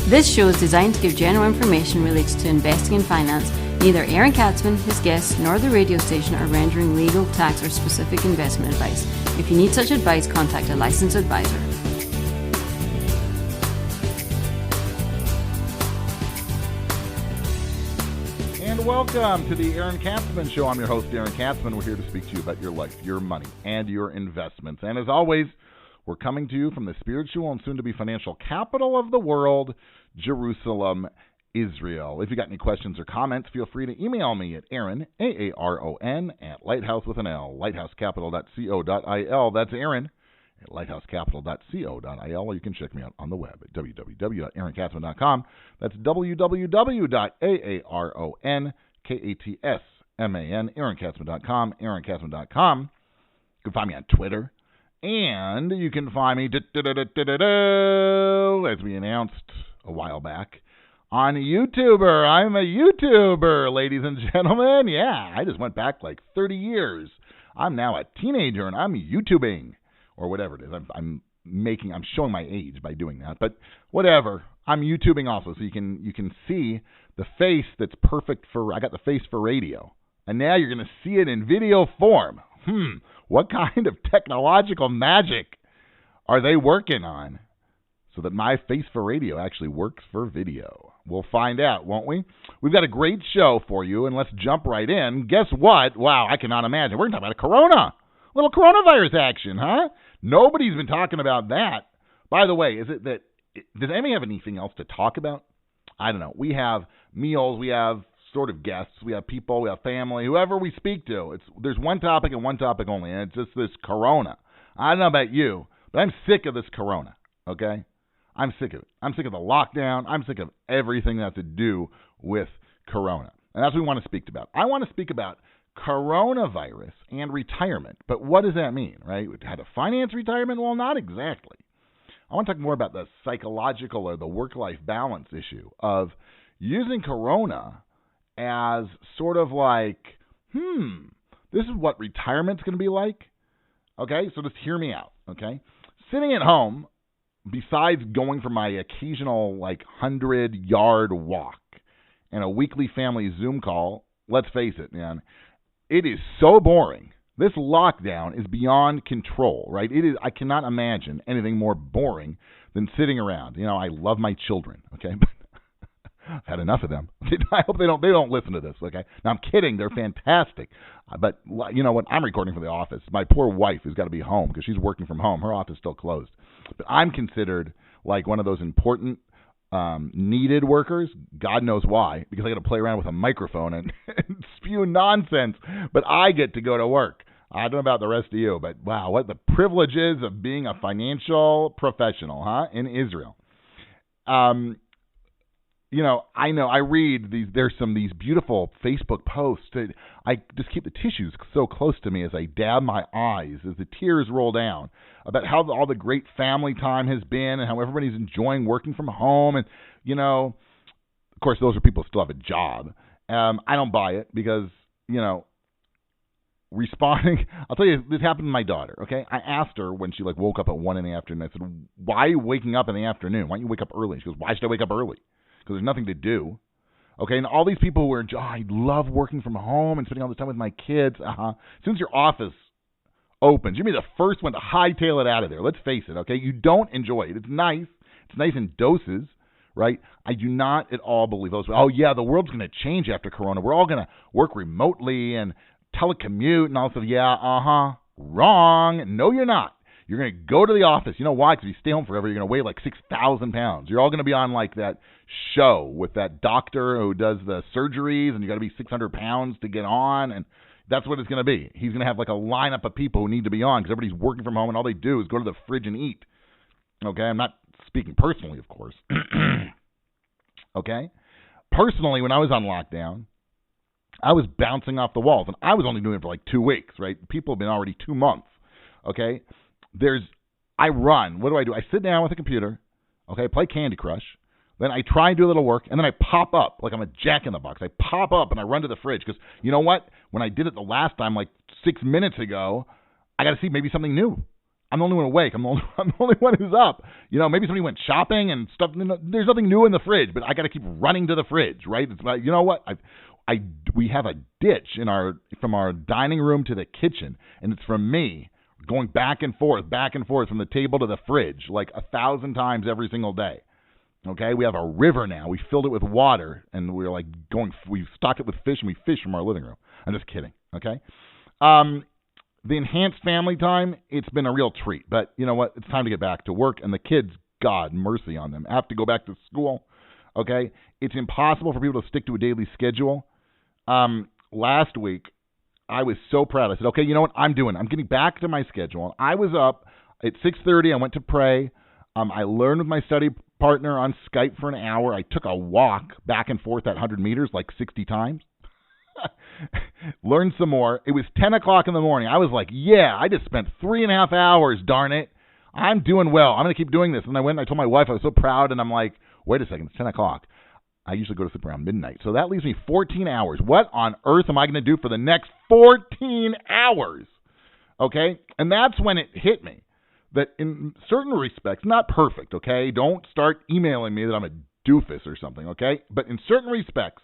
This show is designed to give general information related to investing and finance. Neither Aaron Katzman, his guests, nor the radio station are rendering legal, tax, or specific investment advice. If you need such advice, contact a licensed advisor. And welcome to the Aaron Katzman Show. I'm your host, Aaron Katzman. We're here to speak to you about your life, your money, and your investments. And as always, we're coming to you from the spiritual and soon-to-be financial capital of the world, Jerusalem, Israel. If you got any questions or comments, feel free to email me at Aaron, A-A-R-O-N, at Lighthouse with an L, lighthousecapital.co.il. That's Aaron at lighthousecapital.co.il, or you can check me out on the web at www.aaronkatzman.com. That's www.aaronkatzman, aaronkatzman.com, aaronkatzman.com. You can find me on Twitter. And you can find me, as we announced a while back, on YouTuber. I'm a YouTuber, ladies and gentlemen. Yeah, I just went back like 30 years. I'm now a teenager, and I'm YouTubing, or whatever it is. I'm showing my age by doing that, but whatever. I'm YouTubing also, so you can see the face that's perfect for. I got the face for radio, and now you're going to see it in video form. What kind of technological magic are they working on so that my face for radio actually works for video? We'll find out, won't we? We've got a great show for you, and let's jump right in. Guess what? Wow, I cannot imagine. We're going to talk about a little coronavirus action, huh? Nobody's been talking about that. By the way, does anybody have anything else to talk about? I don't know. We have meals, we have sort of guests, we have people, we have family, whoever we speak to. There's one topic and one topic only, and it's just this corona. I don't know about you, but I'm sick of this corona, okay? I'm sick of it. I'm sick of the lockdown. I'm sick of everything that has to do with corona. And that's what we want to speak about. I want to speak about coronavirus and retirement. But what does that mean, right? How to finance retirement? Well, not exactly. I want to talk more about the psychological or the work-life balance issue of using corona as sort of like, this is what retirement's going to be like. Okay, so just hear me out, okay? Sitting at home, besides going for my occasional 100-yard walk and a weekly family Zoom call, let's face it, man, it is so boring. This lockdown is beyond control, right? I cannot imagine anything more boring than sitting around. I love my children, okay? I've had enough of them. I hope they don't listen to this, okay? Now, I'm kidding. They're fantastic. But you know what? I'm recording from the office. My poor wife has got to be home because she's working from home. Her office is still closed. But I'm considered like one of those important needed workers. God knows why, because I got to play around with a microphone and spew nonsense. But I get to go to work. I don't know about the rest of you, but wow, what the privileges of being a financial professional, huh, in Israel. I know I read there's these beautiful Facebook posts that I just keep the tissues so close to me as I dab my eyes as the tears roll down about how all the great family time has been and how everybody's enjoying working from home. And, of course, those are people who still have a job. I don't buy it because, responding, I'll tell you, this happened to my daughter, okay? I asked her when she woke up at 1 in the afternoon. I said, why are you waking up in the afternoon? Why don't you wake up early? She goes, why should I wake up early? Because there's nothing to do. Okay, and all these people who are, I love working from home and spending all the time with my kids. As soon as your office opens, you're going to be the first one to hightail it out of there. Let's face it, okay? You don't enjoy it. It's nice. It's nice in doses, right? I do not at all believe those. Oh, yeah, the world's going to change after Corona. We're all going to work remotely and telecommute and all stuff. Yeah, wrong. No, you're not. You're going to go to the office. You know why? Because if you stay home forever, you're going to weigh 6,000 pounds. You're all going to be on that show with that doctor who does the surgeries, and you got to be 600 pounds to get on, and that's what it's going to be. He's going to have a lineup of people who need to be on because everybody's working from home, and all they do is go to the fridge and eat. Okay? I'm not speaking personally, of course. Okay? Personally, when I was on lockdown, I was bouncing off the walls, and I was only doing it for 2 weeks, right? People have been already 2 months. Okay? I run. What do? I sit down with a computer, okay, play Candy Crush. Then I try and do a little work, and then I pop up like I'm a jack-in-the-box. I pop up, and I run to the fridge because you know what? When I did it the last time, 6 minutes ago, I got to see maybe something new. I'm the only one awake. I'm the only one who's up. Maybe somebody went shopping and stuff. There's nothing new in the fridge, but I got to keep running to the fridge, right? It's like, you know what? We have a ditch from our dining room to the kitchen, and it's from me going back and forth from the table to the fridge like 1,000 times every single day. Okay, we have a river now. We filled it with water, and we're like we stocked it with fish, and we fish from our living room. I'm just kidding. Okay. The enhanced family time, it's been a real treat. But you know what? It's time to get back to work, and the kids, God mercy on them, have to go back to school. Okay? It's impossible for people to stick to a daily schedule. Last week, I was so proud. I said, okay, you know what? I'm getting back to my schedule. I was up at 6:30. I went to pray. I learned with my study partner on Skype for an hour. I took a walk back and forth that 100 meters like 60 times. Learned some more. It was 10 o'clock in the morning. I was like, yeah, I just spent 3.5 hours, darn it. I'm doing well. I'm going to keep doing this. And I went and I told my wife I was so proud, and I'm like, wait a second, it's 10 o'clock. I usually go to sleep around midnight. So that leaves me 14 hours. What on earth am I going to do for the next 14 hours? Okay? And that's when it hit me that in certain respects, not perfect, okay? Don't start emailing me that I'm a doofus or something, okay? But in certain respects,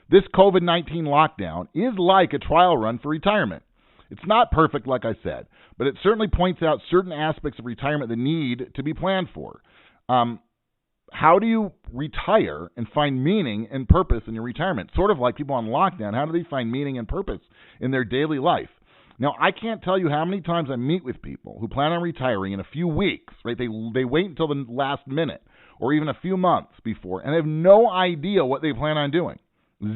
this COVID-19 lockdown is like a trial run for retirement. It's not perfect, like I said, but it certainly points out certain aspects of retirement that need to be planned for. How do you retire and find meaning and purpose in your retirement? Sort of like people on lockdown, how do they find meaning and purpose in their daily life? Now, I can't tell you how many times I meet with people who plan on retiring in a few weeks, right? They wait until the last minute or even a few months before and have no idea what they plan on doing.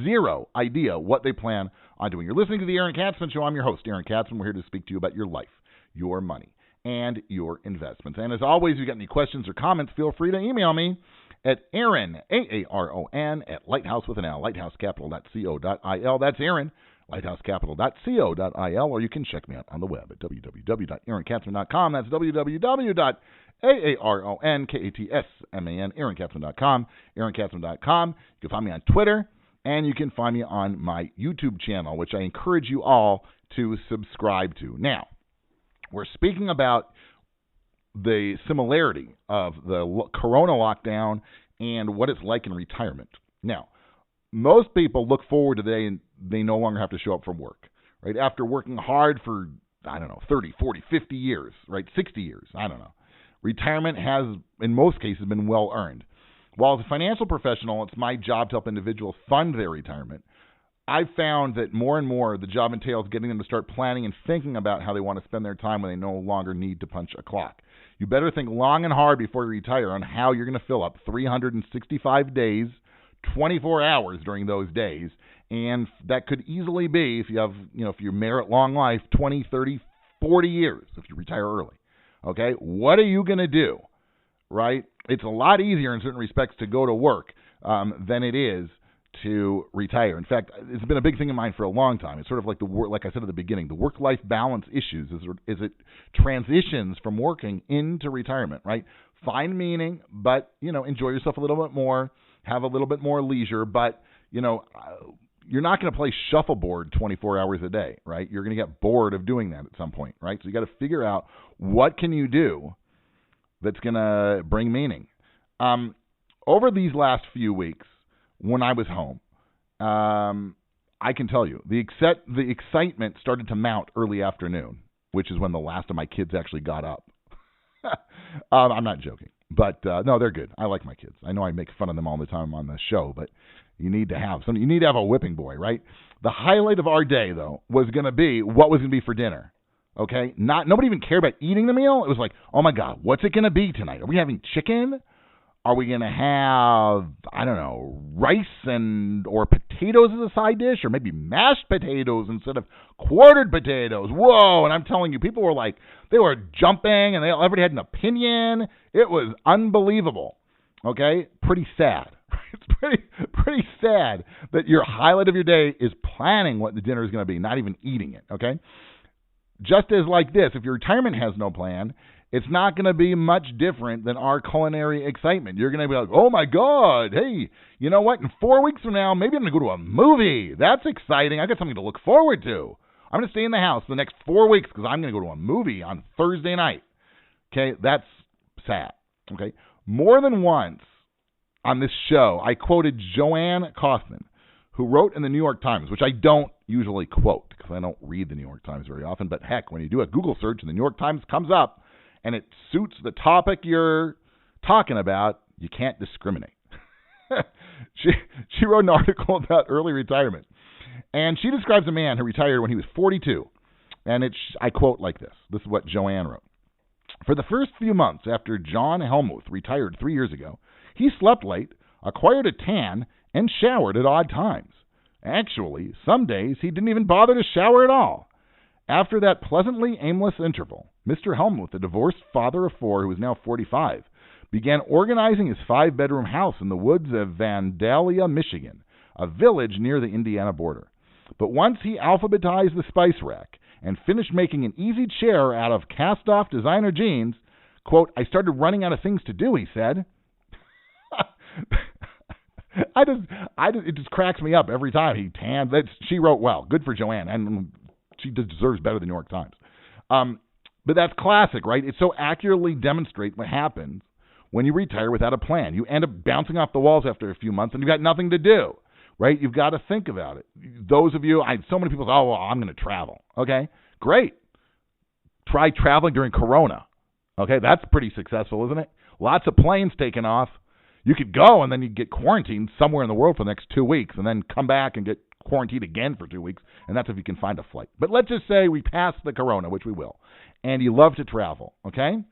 Zero idea what they plan on doing. You're listening to the Aaron Katzman Show. I'm your host, Aaron Katzman. We're here to speak to you about your life, your money, and your investments. And as always, if you got any questions or comments, feel free to email me at Aaron, Aaron, at Lighthouse with an L, lighthousecapital.co.il. That's Aaron, lighthousecapital.co.il, or you can check me out on the web at www.aaronkatzman.com. That's www.aaronkatzman, aaronkatzman.com, aaronkatzman.com. You can find me on Twitter, and you can find me on my YouTube channel, which I encourage you all to subscribe to. Now, we're speaking about the similarity of the corona lockdown and what it's like in retirement. Now, most people look forward to the day and they no longer have to show up for work, right? After working hard for, 30, 40, 50 years, right? 60 years, Retirement has, in most cases, been well earned. While as a financial professional, it's my job to help individuals fund their retirement, I've found that more and more the job entails getting them to start planning and thinking about how they want to spend their time when they no longer need to punch a clock. You better think long and hard before you retire on how you're going to fill up 365 days, 24 hours during those days, and that could easily be, if you have, if you merit long life, 20, 30, 40 years if you retire early. Okay? What are you going to do? Right? It's a lot easier in certain respects to go to work than it is to retire. In fact, it's been a big thing of mine for a long time. It's sort of like like I said at the beginning, the work-life balance issues is it transitions from working into retirement, right? Find meaning, but, enjoy yourself a little bit more, have a little bit more leisure, but, you're not going to play shuffleboard 24 hours a day, right? You're going to get bored of doing that at some point, right? So you got to figure out what can you do that's going to bring meaning. Over these last few weeks, when I was home, I can tell you, the excitement started to mount early afternoon, which is when the last of my kids actually got up. I'm not joking, but no, they're good. I like my kids. I know I make fun of them all the time on the show, but you need to have a whipping boy, right? The highlight of our day, though, was going to be what was going to be for dinner. Okay? Nobody even cared about eating the meal. It was like, oh my God, what's it going to be tonight? Are we having chicken? Are we going to have, rice or potatoes as a side dish, or maybe mashed potatoes instead of quartered potatoes? Whoa, and I'm telling you, people were like, they were jumping, and everybody had an opinion. It was unbelievable, okay? Pretty sad. It's pretty sad that your highlight of your day is planning what the dinner is going to be, not even eating it, okay? Just as like this, if your retirement has no plan, it's not going to be much different than our culinary excitement. You're going to be like, oh, my God, hey, you know what? In 4 weeks from now, maybe I'm going to go to a movie. That's exciting. I got something to look forward to. I'm going to stay in the house the next 4 weeks because I'm going to go to a movie on Thursday night. Okay, that's sad. Okay, more than once on this show, I quoted Joanne Kaufman, who wrote in the New York Times, which I don't usually quote because I don't read the New York Times very often. But heck, when you do a Google search and the New York Times comes up and it suits the topic you're talking about, you can't discriminate. She wrote an article about early retirement, and she describes a man who retired when he was 42. And I quote like this. This is what Joanne wrote. For the first few months after John Helmuth retired 3 years ago, he slept late, acquired a tan, and showered at odd times. Actually, some days he didn't even bother to shower at all. After that pleasantly aimless interval, Mr. Helmuth, a divorced father of 4 who is now 45, began organizing his 5-bedroom house in the woods of Vandalia, Michigan, a village near the Indiana border. But once he alphabetized the spice rack and finished making an easy chair out of cast-off designer jeans, quote, I started running out of things to do, he said. It just cracks me up every time he tans. She wrote well. Good for Joanne, and she deserves better than the New York Times. But that's classic, right? It so accurately demonstrates what happens when you retire without a plan. You end up bouncing off the walls after a few months, and you've got nothing to do, right? You've got to think about it. Those of you, so many people say, oh, well, I'm going to travel. Okay, great. Try traveling during Corona. Okay, that's pretty successful, isn't it? Lots of planes taking off. You could go, and then you get quarantined somewhere in the world for the next 2 weeks, and then come back and get quarantined again for 2 weeks, and that's if you can find a flight. But let's just say we pass the Corona, which we will, and you love to travel, okay?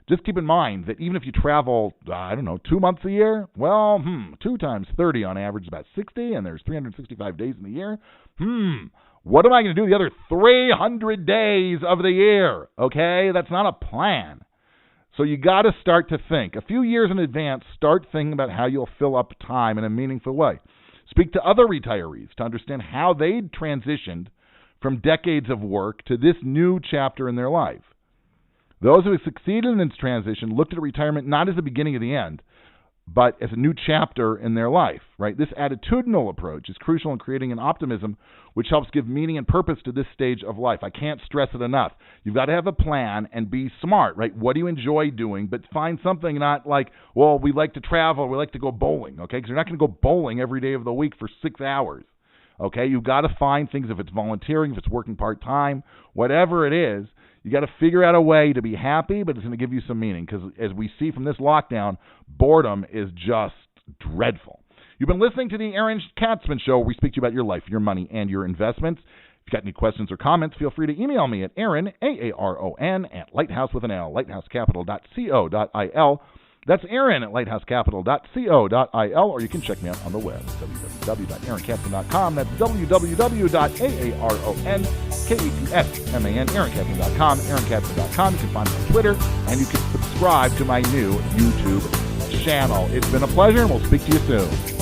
Just keep in mind that even if you travel, 2 months a year, well, 2 times 30 on average is about 60, and there's 365 days in the year. What am I going to do the other 300 days of the year? Okay, that's not a plan. So you got to start to think. A few years in advance, start thinking about how you'll fill up time in a meaningful way. Speak to other retirees to understand how they transitioned from decades of work to this new chapter in their life. Those who have succeeded in this transition looked at retirement not as the beginning of the end, but as a new chapter in their life, right? This attitudinal approach is crucial in creating an optimism which helps give meaning and purpose to this stage of life. I can't stress it enough. You've got to have a plan and be smart, right? What do you enjoy doing? But find something not like, well, we like to travel, we like to go bowling, okay? Because you're not going to go bowling every day of the week for 6 hours, okay? You've got to find things, if it's volunteering, if it's working part-time, whatever it is. You got to figure out a way to be happy, but it's going to give you some meaning because as we see from this lockdown, boredom is just dreadful. You've been listening to the Aaron Katzman Show, where we speak to you about your life, your money, and your investments. If you've got any questions or comments, feel free to email me at Aaron, A-A-R-O-N, at Lighthouse with an L, lighthousecapital.co.il. That's Aaron at lighthousecapital.co.il, or you can check me out on the web, www.aaronkatzman.com. That's www.aaronkatzman.com, aaronkatzman.com. You can find me on Twitter, and you can subscribe to my new YouTube channel. It's been a pleasure, and we'll speak to you soon.